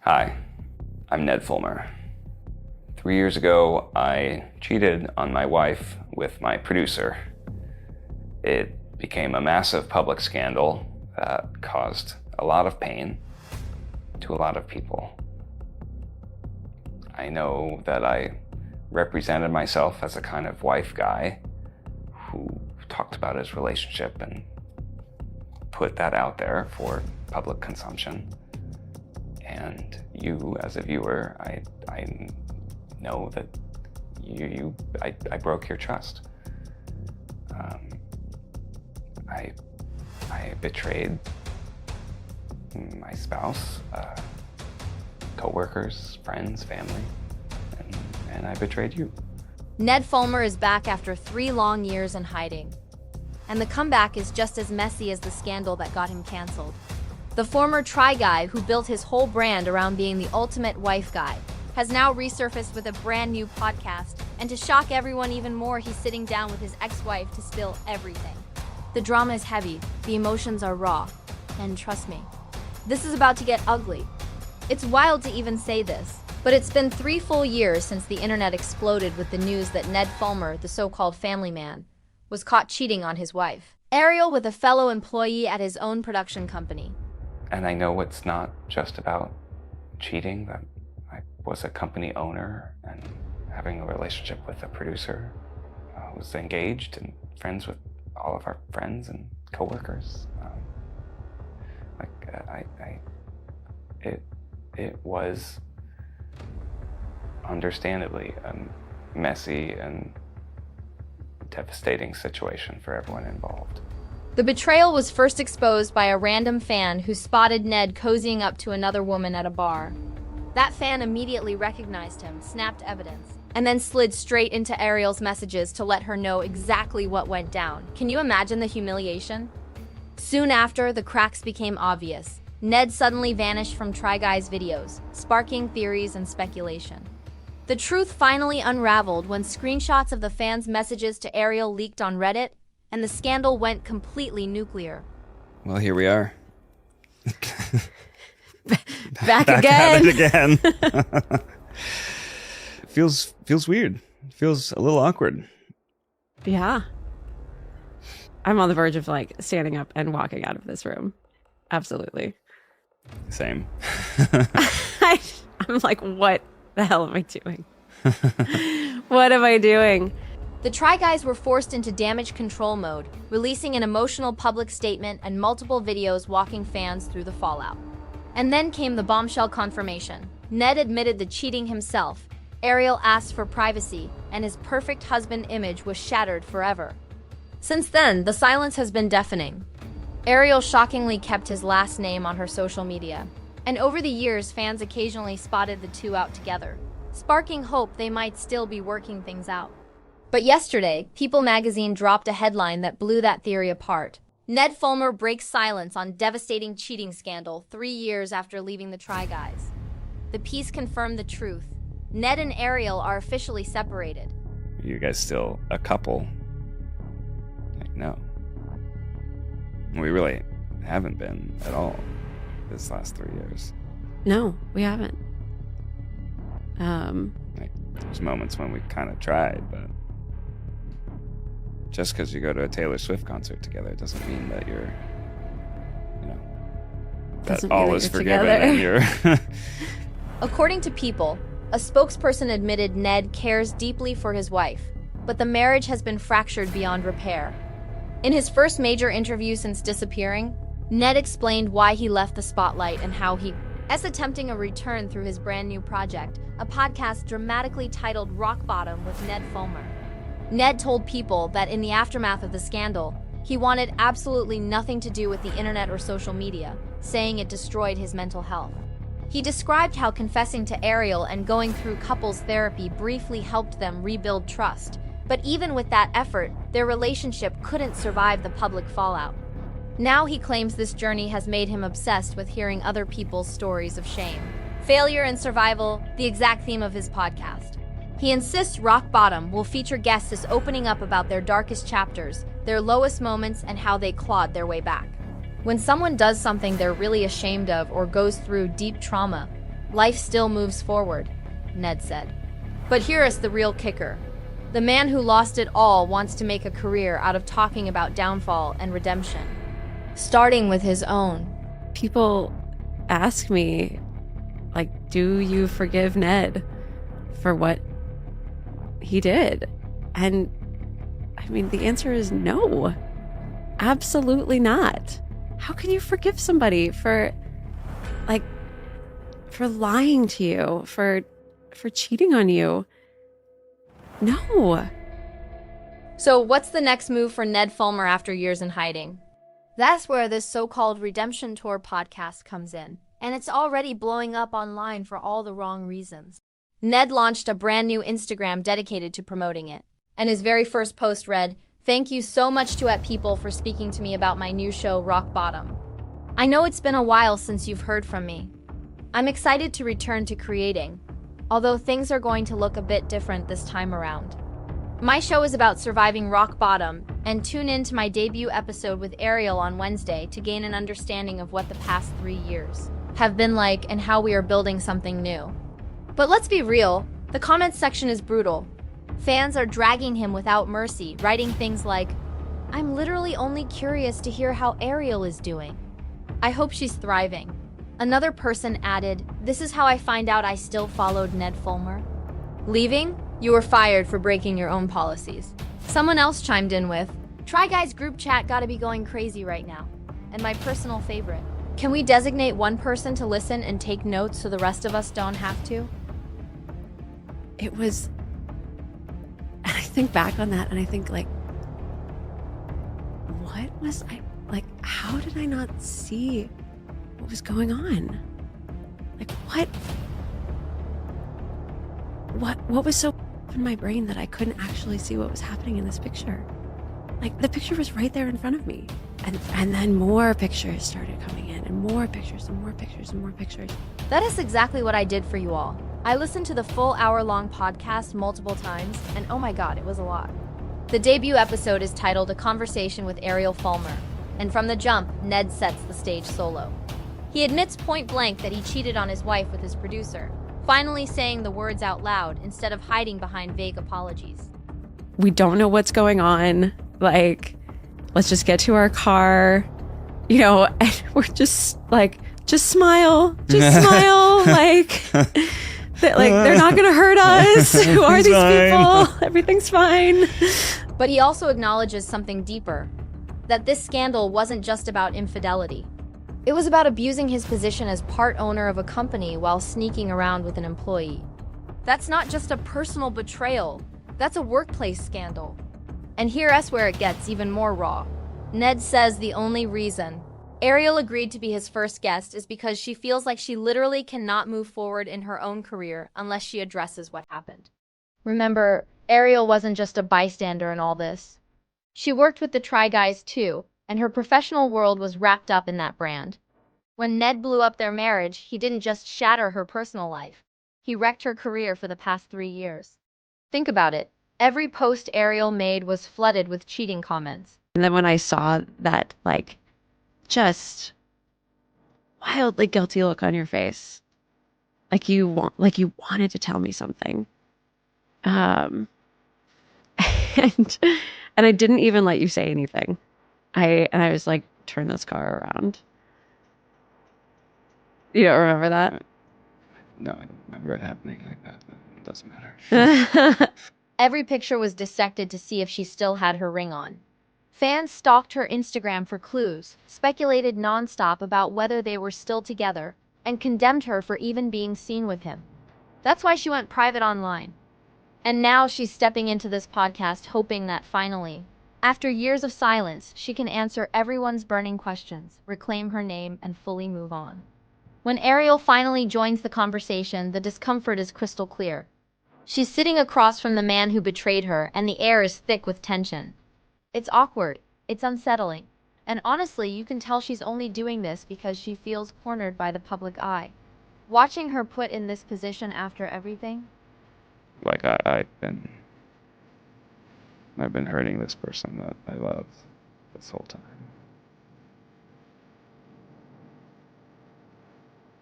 Hi, I'm Ned Fulmer. 3 years ago, I cheated on my wife with my producer. It became a massive public scandal that caused a lot of pain to a lot of people. I know that I represented myself as a kind of wife guy who talked about his relationship and put that out there for public consumption. And you, as a viewer, I know that I broke your trust. I betrayed my spouse, co-workers, friends, family, and I betrayed you. Ned Fulmer is back after 3 long years in hiding. And the comeback is just as messy as the scandal that got him canceled. The former Try Guy, who built his whole brand around being the ultimate wife guy, has now resurfaced with a brand new podcast, and to shock everyone even more, he's sitting down with his ex-wife to spill everything. The drama is heavy, the emotions are raw, and trust me, this is about to get ugly. It's wild to even say this, but it's been 3 full years since the internet exploded with the news that Ned Fulmer, the so-called family man, was caught cheating on his wife, Ariel, with a fellow employee at his own production company. And I know it's not just about cheating, that I was a company owner and having a relationship with a producer. I was engaged and friends with all of our friends and coworkers. It was understandably a messy and devastating situation for everyone involved. The betrayal was first exposed by a random fan who spotted Ned cozying up to another woman at a bar. That fan immediately recognized him, snapped evidence, and then slid straight into Ariel's messages to let her know exactly what went down. Can you imagine the humiliation? Soon after, the cracks became obvious. Ned suddenly vanished from Try Guy's videos, sparking theories and speculation. The truth finally unraveled when screenshots of the fans' messages to Ariel leaked on Reddit, and the scandal went completely nuclear. Well, here we are. Back again. At it again. It feels weird. It feels a little awkward. Yeah. I'm on the verge of standing up and walking out of this room. Absolutely. Same. I'm like, what the hell am I doing? What am I doing? The Try Guys were forced into damage control mode, releasing an emotional public statement and multiple videos walking fans through the fallout. And then came the bombshell confirmation. Ned admitted the cheating himself, Ariel asked for privacy, and his perfect husband image was shattered forever. Since then, the silence has been deafening. Ariel shockingly kept his last name on her social media, and over the years, fans occasionally spotted the two out together, sparking hope they might still be working things out. But yesterday, People magazine dropped a headline that blew that theory apart. Ned Fulmer breaks silence on devastating cheating scandal 3 years after leaving the Try Guys. The piece confirmed the truth. Ned and Ariel are officially separated. Are you guys still a couple? No. We really haven't been at all this last 3 years. No, we haven't. There's moments when we kind of tried, but just because you go to a Taylor Swift concert together doesn't mean that you're, that all is forgiven and you're... According to People, a spokesperson admitted Ned cares deeply for his wife, but the marriage has been fractured beyond repair. In his first major interview since disappearing, Ned explained why he left the spotlight and how he is attempting a return through his brand new project, a podcast dramatically titled Rock Bottom with Ned Fulmer. Ned told People that in the aftermath of the scandal, he wanted absolutely nothing to do with the internet or social media, saying it destroyed his mental health. He described how confessing to Ariel and going through couples therapy briefly helped them rebuild trust, but even with that effort, their relationship couldn't survive the public fallout. Now he claims this journey has made him obsessed with hearing other people's stories of shame, failure, and survival, the exact theme of his podcast. He insists Rock Bottom will feature guests opening up about their darkest chapters, their lowest moments, and how they clawed their way back. When someone does something they're really ashamed of or goes through deep trauma, Life still moves forward, Ned said. But here is the real kicker. The man who lost it all wants to make a career out of talking about downfall and redemption, starting with his own. People ask me, like, do you forgive Ned for what he did? And I mean, the answer is no. Absolutely not. How can you forgive somebody for lying to you, for cheating on you? No. So what's the next move for Ned Fulmer after years in hiding? That's where this so-called Redemption Tour podcast comes in, and it's already blowing up online for all the wrong reasons. Ned launched a brand new Instagram dedicated to promoting it, and his very first post read, "Thank you so much to people for speaking to me about my new show, Rock Bottom. I know it's been a while since you've heard from me. I'm excited to return to creating, although things are going to look a bit different this time around. My show is about surviving rock bottom, and tune in to my debut episode with Ariel on Wednesday to gain an understanding of what the past 3 years have been like and how we are building something new." But let's be real, the comments section is brutal. Fans are dragging him without mercy, writing things like, "I'm literally only curious to hear how Ariel is doing. I hope she's thriving." Another person added, "This is how I find out I still followed Ned Fulmer." Leaving? You were fired for breaking your own policies. Someone else chimed in with, "Try Guys group chat gotta be going crazy right now. And my personal favorite. Can we designate one person to listen and take notes so the rest of us don't have to?" It was, and I think back on that and I think, like, what was I, like, how did I not see what was going on? Like, what was so in my brain that I couldn't actually see what was happening in this picture? Like, the picture was right there in front of me. And then more pictures started coming in, and more pictures and more pictures and more pictures. That is exactly what I did for you all. I listened to the full hour-long podcast multiple times, and oh my god, it was a lot. The debut episode is titled A Conversation with Ariel Fulmer, and from the jump, Ned sets the stage solo. He admits point blank that he cheated on his wife with his producer, finally saying the words out loud instead of hiding behind vague apologies. We don't know what's going on. Like, let's just get to our car, and we're just like, just smile, like, they're not gonna hurt us. Who are these people? Everything's fine. But he also acknowledges something deeper, that this scandal wasn't just about infidelity. It was about abusing his position as part owner of a company while sneaking around with an employee. That's not just a personal betrayal, that's a workplace scandal. And here's where it gets even more raw. Ned says the only reason Ariel agreed to be his first guest is because she feels like she literally cannot move forward in her own career unless she addresses what happened. Remember, Ariel wasn't just a bystander in all this. She worked with the Try Guys too, and her professional world was wrapped up in that brand. When Ned blew up their marriage, he didn't just shatter her personal life. He wrecked her career for the past 3 years. Think about it. Every post Ariel made was flooded with cheating comments. And then when I saw that, like, just wildly guilty look on your face, like you wanted to tell me something, and I didn't even let you say anything. I was like, turn this car around. You don't remember that? No, I don't remember it happening like that, but it doesn't matter. Every picture was dissected to see if she still had her ring on. Fans stalked her Instagram for clues, speculated nonstop about whether they were still together, and condemned her for even being seen with him. That's why she went private online. And now she's stepping into this podcast hoping that finally, after years of silence, she can answer everyone's burning questions, reclaim her name, and fully move on. When Ariel finally joins the conversation, the discomfort is crystal clear. She's sitting across from the man who betrayed her, and the air is thick with tension. It's awkward, it's unsettling, and honestly, you can tell she's only doing this because she feels cornered by the public eye. Watching her put in this position after everything? Like I've been hurting this person that I love this whole time.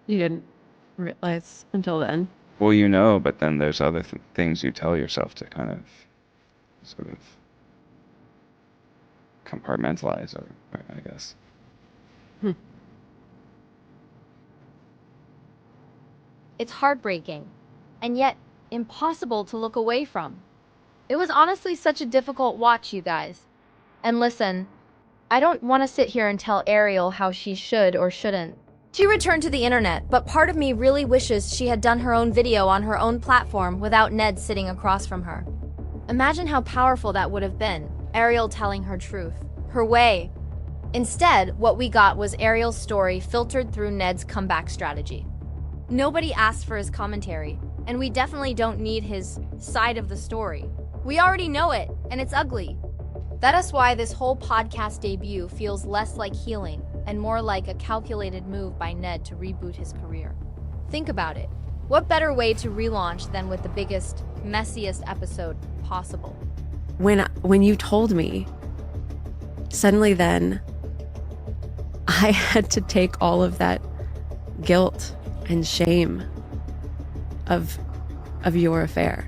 You didn't realize until then. Well, you know, but then there's other things you tell yourself to kind of sort of compartmentalize, or I guess. It's heartbreaking, and yet impossible to look away from. It was honestly such a difficult watch, you guys. And listen, I don't want to sit here and tell Ariel how she should or shouldn't. She returned to the internet, but part of me really wishes she had done her own video on her own platform without Ned sitting across from her. Imagine how powerful that would have been, Ariel telling her truth, her way. Instead, what we got was Ariel's story filtered through Ned's comeback strategy. Nobody asked for his commentary, and we definitely don't need his side of the story. We already know it, and it's ugly. That is why this whole podcast debut feels less like healing and more like a calculated move by Ned to reboot his career. Think about it. What better way to relaunch than with the biggest, messiest episode possible? When you told me, suddenly then, I had to take all of that guilt and shame of your affair.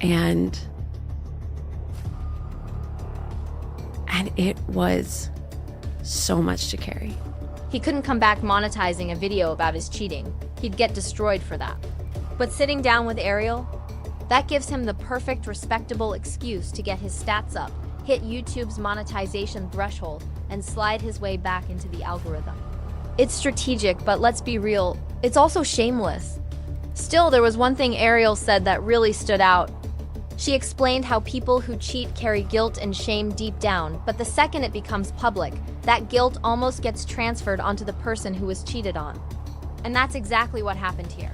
And it was so much to carry. He couldn't come back monetizing a video about his cheating. He'd get destroyed for that. But sitting down with Ariel, that gives him the perfect, respectable excuse to get his stats up, hit YouTube's monetization threshold, and slide his way back into the algorithm. It's strategic, but let's be real, it's also shameless. Still, there was one thing Ariel said that really stood out. She explained how people who cheat carry guilt and shame deep down, but the second it becomes public, that guilt almost gets transferred onto the person who was cheated on. And that's exactly what happened here.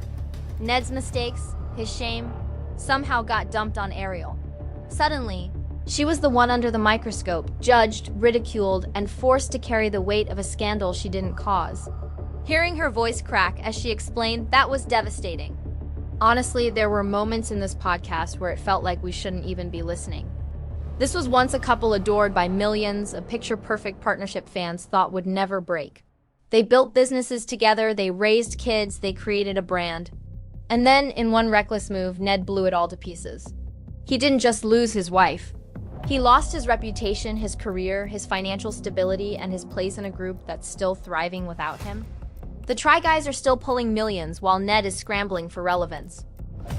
Ned's mistakes, his shame, somehow got dumped on Ariel. Suddenly, she was the one under the microscope, judged, ridiculed, and forced to carry the weight of a scandal she didn't cause. Hearing her voice crack as she explained, that was devastating. Honestly, there were moments in this podcast where it felt like we shouldn't even be listening. This was once a couple adored by millions, a picture-perfect partnership fans thought would never break. They built businesses together, they raised kids, they created a brand. And then, in one reckless move, Ned blew it all to pieces. He didn't just lose his wife. He lost his reputation, his career, his financial stability, and his place in a group that's still thriving without him. The Try Guys are still pulling millions while Ned is scrambling for relevance.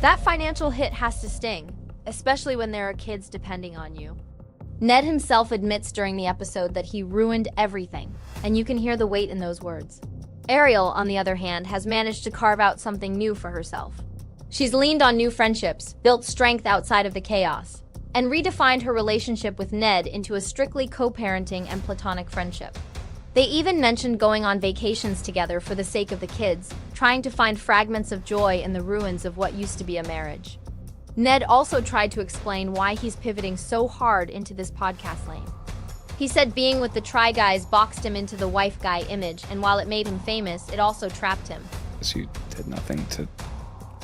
That financial hit has to sting, especially when there are kids depending on you. Ned himself admits during the episode that he ruined everything, and you can hear the weight in those words. Ariel, on the other hand, has managed to carve out something new for herself. She's leaned on new friendships, built strength outside of the chaos, and redefined her relationship with Ned into a strictly co-parenting and platonic friendship. They even mentioned going on vacations together for the sake of the kids, trying to find fragments of joy in the ruins of what used to be a marriage. Ned also tried to explain why he's pivoting so hard into this podcast lane. He said being with the Try Guys boxed him into the wife guy image, and while it made him famous, it also trapped him. You did nothing to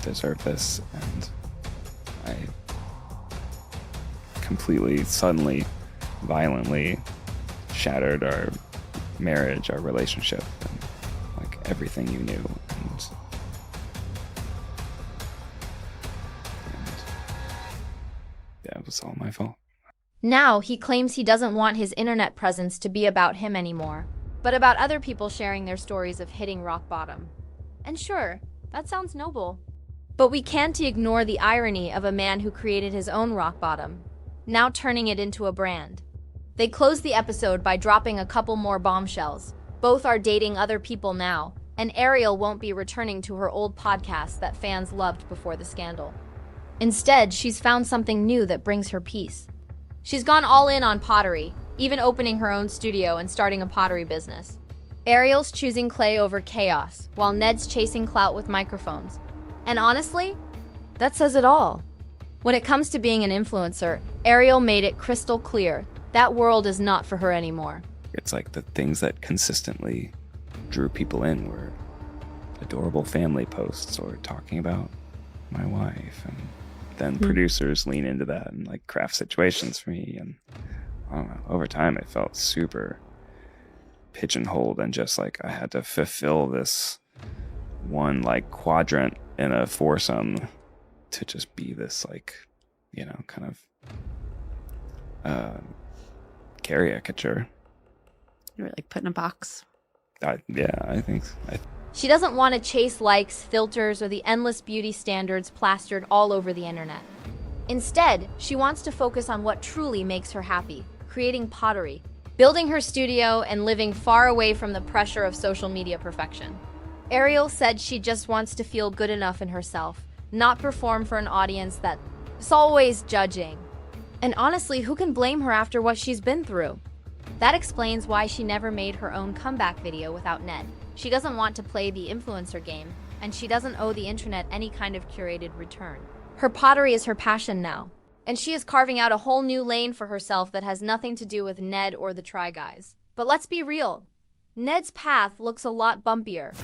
deserve this, and I completely, suddenly, violently shattered our marriage, our relationship, and like everything you knew. And yeah, it was all my fault. Now, he claims he doesn't want his internet presence to be about him anymore, but about other people sharing their stories of hitting rock bottom. And sure, that sounds noble. But we can't ignore the irony of a man who created his own rock bottom, now turning it into a brand. They close the episode by dropping a couple more bombshells. Both are dating other people now, and Ariel won't be returning to her old podcast that fans loved before the scandal. Instead, she's found something new that brings her peace. She's gone all in on pottery, even opening her own studio and starting a pottery business. Ariel's choosing clay over chaos, while Ned's chasing clout with microphones. And honestly, that says it all. When it comes to being an influencer, Ariel made it crystal clear that world is not for her anymore. It's like the things that consistently drew people in were adorable family posts or talking about my wife, and then producers lean into that and like craft situations for me, and I don't know, over time it felt super pigeonholed and just like I had to fulfill this one like quadrant in a foursome to just be this like, kind of caricature. You're like put in a box. Yeah, I think so. She doesn't want to chase likes, filters, or the endless beauty standards plastered all over the internet. Instead, she wants to focus on what truly makes her happy, creating pottery, building her studio, and living far away from the pressure of social media perfection. Ariel said she just wants to feel good enough in herself, not perform for an audience that's always judging. And honestly, who can blame her after what she's been through? That explains why she never made her own comeback video without Ned. She doesn't want to play the influencer game, and she doesn't owe the internet any kind of curated return. Her pottery is her passion now, and she is carving out a whole new lane for herself that has nothing to do with Ned or the Try Guys. But let's be real. Ned's path looks a lot bumpier.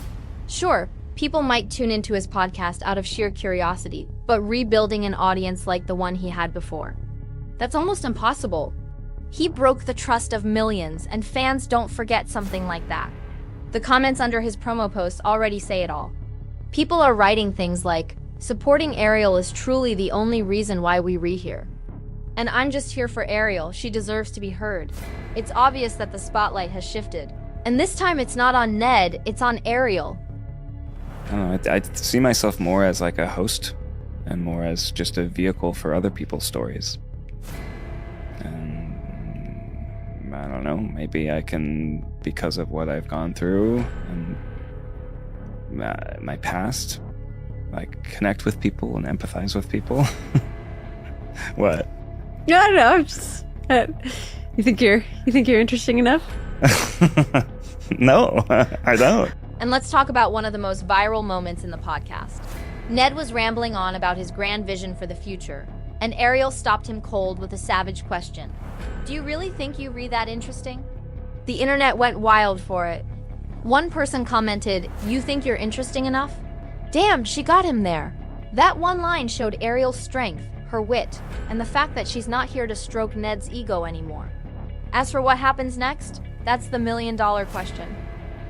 Sure, people might tune into his podcast out of sheer curiosity, but rebuilding an audience like the one he had before, that's almost impossible. He broke the trust of millions, and fans don't forget something like that. The comments under his promo posts already say it all. People are writing things like, "Supporting Ariel is truly the only reason why we here. And I'm just here for Ariel. She deserves to be heard." It's obvious that the spotlight has shifted. And this time it's not on Ned, it's on Ariel. I don't know, I see myself more as like a host and more as just a vehicle for other people's stories. And I don't know, maybe I can, because of what I've gone through and my past, like connect with people and empathize with people. What? No, I don't know. I'm just. You think you're interesting enough? No, I don't. And let's talk about one of the most viral moments in the podcast. Ned was rambling on about his grand vision for the future, and Ariel stopped him cold with a savage question. Do you really think you read that interesting? The internet went wild for it. One person commented, "You think you're interesting enough?" Damn, she got him there. That one line showed Ariel's strength, her wit, and the fact that she's not here to stroke Ned's ego anymore. As for what happens next, that's the million-dollar question.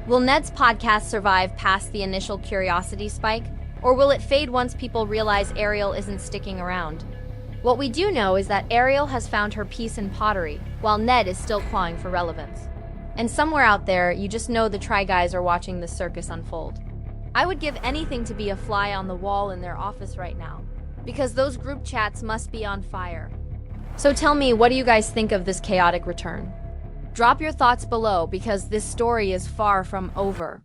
Will Ned's podcast survive past the initial curiosity spike, or will it fade once people realize Ariel isn't sticking around? What we do know is that Ariel has found her peace in pottery, while Ned is still clawing for relevance. And somewhere out there, you just know the Try Guys are watching this circus unfold. I would give anything to be a fly on the wall in their office right now, because those group chats must be on fire. So tell me, what do you guys think of this chaotic return? Drop your thoughts below, because this story is far from over.